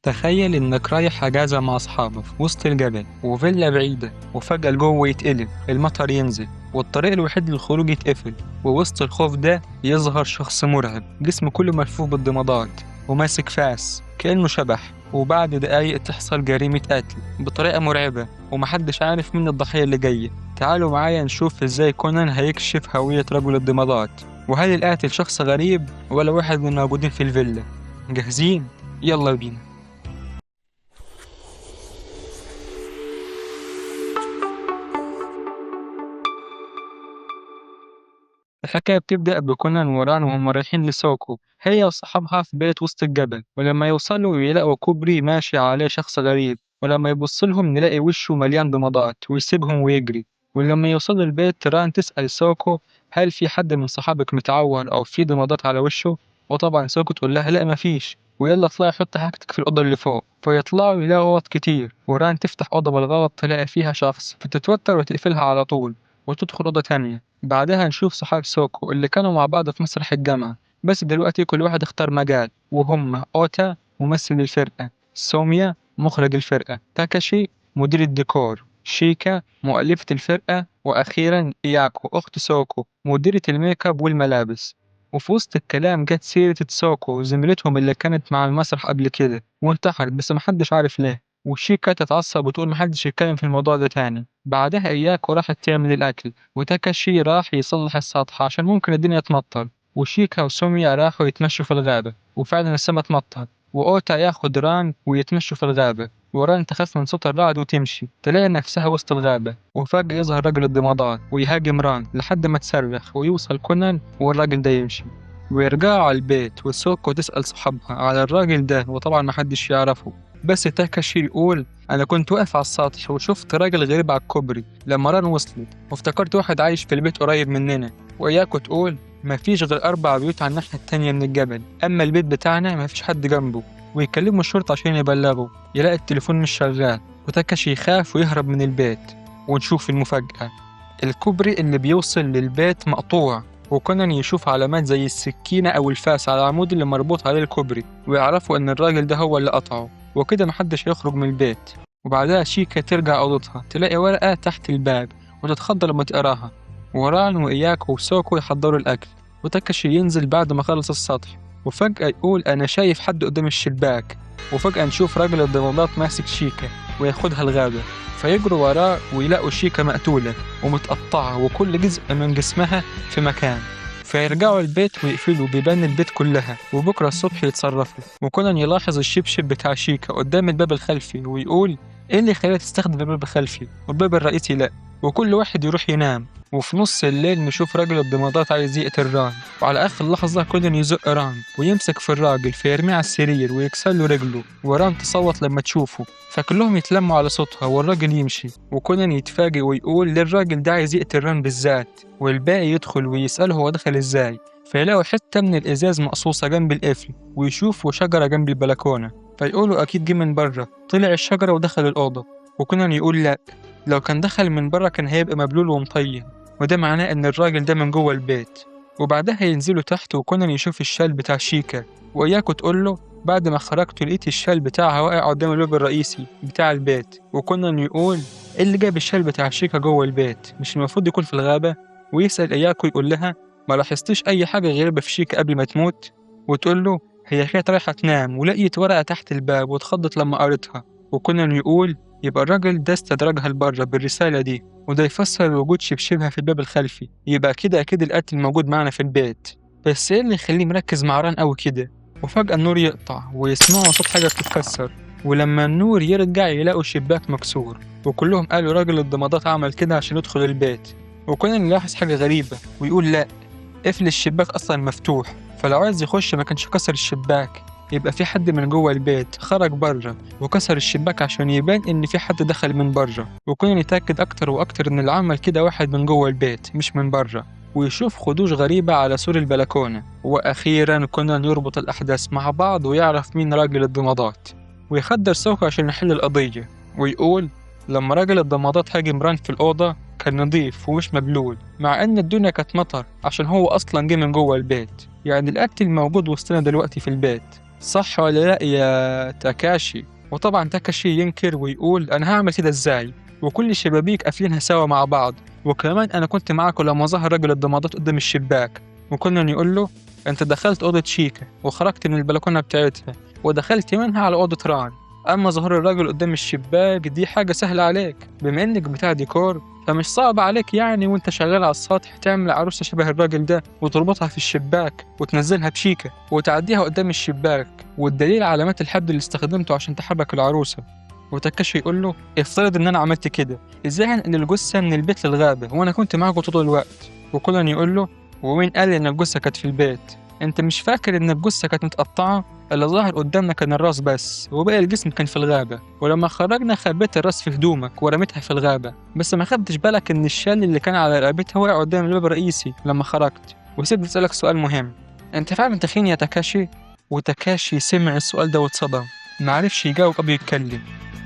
تخيل إنك رايح أجازة مع أصحابك في وسط الجبل وفيلا بعيدة، وفجأة الجو يتقلب، المطر ينزل، والطريق الوحيد للخروج يتقفل. ووسط الخوف ده يظهر شخص مرعب، جسمه كله ملفوف بالضمادات وماسك فاس كأنه شبح. وبعد دقايق تحصل جريمة قتل بطريقة مرعبة، ومحدش عارف مين الضحية اللي جاية. تعالوا معايا نشوف ازاي كونان هيكشف هوية رجل الضمادات، وهل القاتل شخص غريب ولا واحد من الموجودين في الفيلا. جاهزين؟ يلا بينا. الحكاية بتبدأ بكونان وران وهم رايحين لسوكو هي وصحابها في بيت وسط الجبل، ولما يوصلوا يلاقوا كوبري ماشي عليه شخص غريب، ولما يبصلهم نلاقي وشه مليان ضمادات ويسيبهم ويجري. ولما يوصلوا البيت ران تسأل سوكو هل في حد من صحابك متعور أو في ضمادات على وشه، وطبعا سوكو تقول لها لا مفيش، ويلا اطلعي حطي حاجتك في الأوضة اللي فوق. فيطلعوا يلاقوا غلط كتير، وران تفتح أوضة بالغلط تلاقي فيها شخص، فتتوتر وتقفلها على طول وتدخل أوضة تانية. بعدها نشوف صحاب سوكو اللي كانوا مع بعض في مسرح الجامعة، بس دلوقتي كل واحد اختار مجال، وهم أوتا ممثل الفرقة، سوميا مخرج الفرقة، تاكاشي مدير الديكور، شيكا مؤلفة الفرقة، وأخيرا إياكو أخت سوكو مديرة الميك اب والملابس. وفي وسط الكلام جت سيرة سوكو زميلتهم اللي كانت مع المسرح قبل كده وانتحرت، بس محدش عارف ليه. وشيكا تتعصب وتقول محدش يتكلم في الموضوع ده تاني. بعدها إياكو راحت تعمل الأكل، وتاكاشي راح يصلح السطح عشان ممكن الدنيا تمطر. وشيكا وسوميا راحوا يتمشوا في الغابة، وفعلا السما تمطر. وأوتا ياخد ران ويتمشوا في الغابة، وران تخاف من صوت الرعد وتمشي تلاقي نفسها وسط الغابة، وفجأة يظهر رجل الضمادات ويهاجم ران لحد ما تصرخ ويوصل كونان والراجل ده يمشي. ويرجعوا على البيت وسوكو تسأل صحابها على الراجل ده، وطبعا محدش يعرفه، بس تاكاشي يقول أنا كنت واقف على السطح وشفت راجل غريب على الكوبري لما ران وصلت، وافتكرت واحد عايش في البيت قريب مننا. وإياكو تقول مفيش غير 4 بيوت على الناحية التانية من الجبل، أما البيت بتاعنا مفيش حد جنبه. ويكلموا الشرطة عشان يبلغوا، يلاقي التليفون مش شغال، وتاكاشي يخاف ويهرب من البيت. ونشوف المفاجأة، الكوبري اللي بيوصل للبيت مقطوع، وكونان يشوف علامات زي السكينة أو الفاس على العمود اللي مربوط عليه الكوبري، ويعرفوا إن الراجل ده هو اللي قطعه، وكده محدش يخرج من البيت. وبعدها شيكا ترجع أوضتها تلاقي ورقة تحت الباب، وتتخض لما تقراها. وران وإياكو وسوكو يحضروا الأكل، وتاكاشي ينزل بعد ما خلص السطح، وفجأة يقول أنا شايف حد قدام الشباك. وفجأة نشوف راجل الضمادات ماسك شيكا وياخدها الغابة، فيجروا وراه ويلاقوا شيكا مقتولة ومتقطعة وكل جزء من جسمها في مكان. فيرجعوا البيت ويقفلوا بيبان البيت كلها، وبكرة الصبح يتصرفوا. وكونان يلاحظ الشبشب بتاع شيكا قدام الباب الخلفي ويقول ايه اللي خلاها تستخدم الباب الخلفي والباب الرئيسي لا. وكل واحد يروح ينام. وفي نص الليل نشوف راجل الضمادات عايز يقتل ران، وعلى آخر لحظة كونان يزق ران ويمسك في الراجل فيرميه على السرير ويكسر له رجله، وران تصوت لما تشوفه، فكلهم يتلموا على صوتها والراجل يمشي. وكونان يتفاجئ ويقول للراجل ده عايز يقتل ران بالذات، والباقي يدخل ويسأله هو دخل ازاي. فيلاقوا حتة من الإزاز مقصوصة جنب القفل، ويشوفوا شجرة جنب البلكونة، فيقولوا أكيد جه من بره، طلع الشجرة ودخل الأوضة. وكونان يقول لأ، لو كان دخل من بره كان هيبقى مبلول ومطين، وده معناه إن الراجل ده من جوه البيت. وبعدها ينزلوا تحت وكونان يشوف الشال بتاع شيكا، وإياكو تقول له بعد ما خرجت لقيت الشال بتاعها واقع قدام الباب الرئيسي بتاع البيت. وكونان يقول إيه اللي جاب الشال بتاع شيكا جوه البيت، مش المفروض يكون في الغابة؟ ويسأل إياكو يقول لها ما لاحظتش أي حاجة غريبة في شيكا قبل ما تموت؟ وتقول له هي كانت رايحة تنام ولقيت ورقة تحت الباب واتخضت لما قريتها. وكونان يقول يبقى الراجل ده استدرجها لبره بالرسالة دي، وده يفسر وجود شبشبها في الباب الخلفي، يبقى كده أكيد القاتل موجود معنا في البيت. بس إيه اللي يخليه مركز مع ران أوي كده؟ وفجأة النور يقطع ويسمعوا صوت حاجة بتتكسر، ولما النور يرجع يلاقوا الشباك مكسور، وكلهم قالوا راجل الضمادات عمل كده عشان يدخل البيت. وكونان يلاحظ حاجة غريبة ويقول لأ، قفل الشباك أصلا مفتوح، فلو عايز يخش ما كانش كسر الشباك، يبقى في حد من جوه البيت خرج بره وكسر الشباك عشان يبان ان في حد دخل من بره. وكونان يتأكد اكتر واكتر ان اللي عمل كده واحد من جوه البيت مش من بره، ويشوف خدوش غريبة على سور البلكونة. واخيرا كونان يربط الاحداث مع بعض ويعرف مين راجل الضمادات، ويخدر سوكو عشان يحل القضية. ويقول لما راجل الضمادات هاجم ران في الأوضة كان نضيف ومش مبلول، مع ان الدنيا كانت مطر عشان هو اصلا جه من جوه البيت، يعني القاتل موجود وسطنا دلوقتي في البيت. صح ولا لأ يا تاكاشي؟ وطبعا تاكاشي ينكر ويقول أنا هعمل كده إزاي؟ وكل الشبابيك قافلينها سوا مع بعض، وكمان أنا كنت معاكم لما ظهر رجل الضمادات قدام الشباك. وكونان يقول له أنت دخلت أوضة شيكا وخرجت من البلكونة بتاعتها ودخلت منها على أوضة ران، أما ظهور الرجل قدام الشباك دي حاجة سهلة عليك بما إنك بتاع ديكور، فمش صعب عليك يعني وأنت شغال على السطح تعمل عروسة شبه الراجل ده وتربطها في الشباك وتنزلها بشيكة وتعديها قدام الشباك، والدليل علامات الحبل اللي استخدمته عشان تحرك العروسة. وتاكاشي يقول له افترض ان انا عملت كده، ازاي هنقل الجثة من البيت للغابة وانا كنت معاكم طول الوقت؟ وكولان يقول له ومين قال ان الجثة كانت في البيت؟ انت مش فاكر ان الجثة كانت متقطعة؟ اللي ظاهر قدامنا كان الراس بس وباقي الجسم كان في الغابة، ولما خرجنا خبيت الراس في هدومك ورميتها في الغابة، بس ما خدتش بالك ان الشال اللي كان على رقبتها وقع قدام الباب الرئيسي لما خرجت. وسيبني اسألك سؤال مهم، انت فعلا تخين يا تاكاشي؟ وتاكاشي سمع السؤال ده واتصدم، معرفش يجاوب أو يتكلم.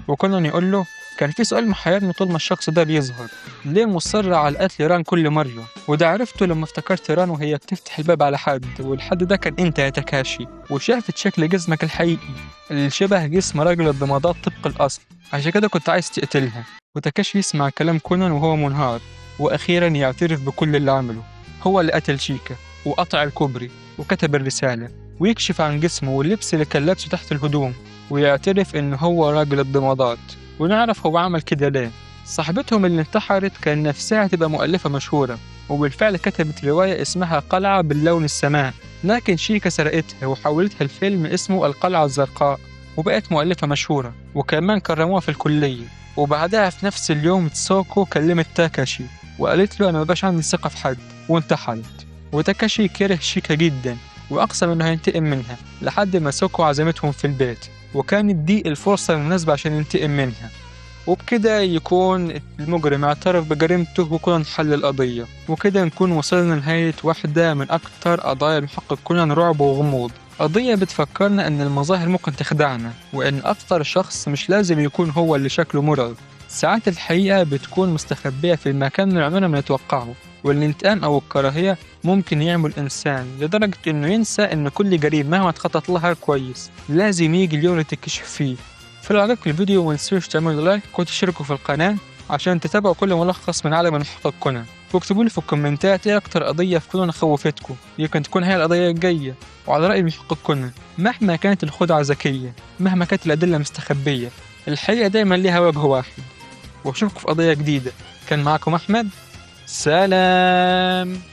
وكونان يقول له كان في سؤال محيرني طول ما الشخص ده بيظهر، ليه مصر على قتل ران كل مرة؟ وده عرفته لما افتكرت ران وهي بتفتح الباب على حد، والحد ده كان انت يا تاكاشي، وشافت شكل جسمك الحقيقي اللي شبه جسم راجل الضمادات طبق الأصل، عشان كده كنت عايز تقتلها. وتاكاشي يسمع كلام كونان وهو منهار، وأخيرا يعترف بكل اللي عمله، هو اللي قتل شيكا وقطع الكوبري وكتب الرسالة، ويكشف عن جسمه واللبس اللي كان لابسه تحت الهدوم، ويعترف إن هو راجل الضمادات. ونعرف هو عمل كده ليه. صاحبتهم اللي انتحرت كان نفسها تبقى مؤلفة مشهورة، وبالفعل كتبت رواية اسمها قلعة باللون السماء، لكن شيكا سرقتها وحولتها لفيلم اسمه القلعة الزرقاء، وبقت مؤلفة مشهورة وكمان كرموها في الكلية. وبعدها في نفس اليوم تسوكو كلمت تاكاشي وقالت له أنا مبقاش عندي ثقة في حد، وانتحرت. وتاكاشي كره شيكا جدا وأقسم إنه هينتقم منها لحد ما سوكو عزمتهم في البيت، وكانت دي الفرصة المناسبة عشان ينتقم منها. وبكده يكون المجرم اعترف بجريمته وكونان حل القضية، وكده نكون وصلنا لنهاية واحدة من أكتر قضايا المحقق كونان رعب وغموض، قضية بتفكرنا إن المظاهر ممكن تخدعنا، وإن أكتر شخص مش لازم يكون هو اللي شكله مرعب، ساعات الحقيقة بتكون مستخبية في المكان اللي عمرنا ما نتوقعه. والانتقام أو الكراهية ممكن يعمل الإنسان لدرجة إنه ينسى إن كل جريمة مهما تخطط لها كويس لازم يجي اليوم اللي تكشف فيه. فلو عجبكم الفيديو متنسوش تعملوا لايك وتشتركوا في القناة عشان تتابعوا كل ملخص من عالم المحقق كونان، واكتبوا لي في الكومنتات ايه أكتر قضية في كونان خوفتكم، يمكن تكون هي القضية الجاية. وعلى رأي المحقق كونان مهما كانت الخدعة ذكية، مهما كانت الأدلة مستخبية، الحقيقة دايما ليها وجه واحد. واشوفكم في قضية جديدة. كان معكم أحمد، سلام.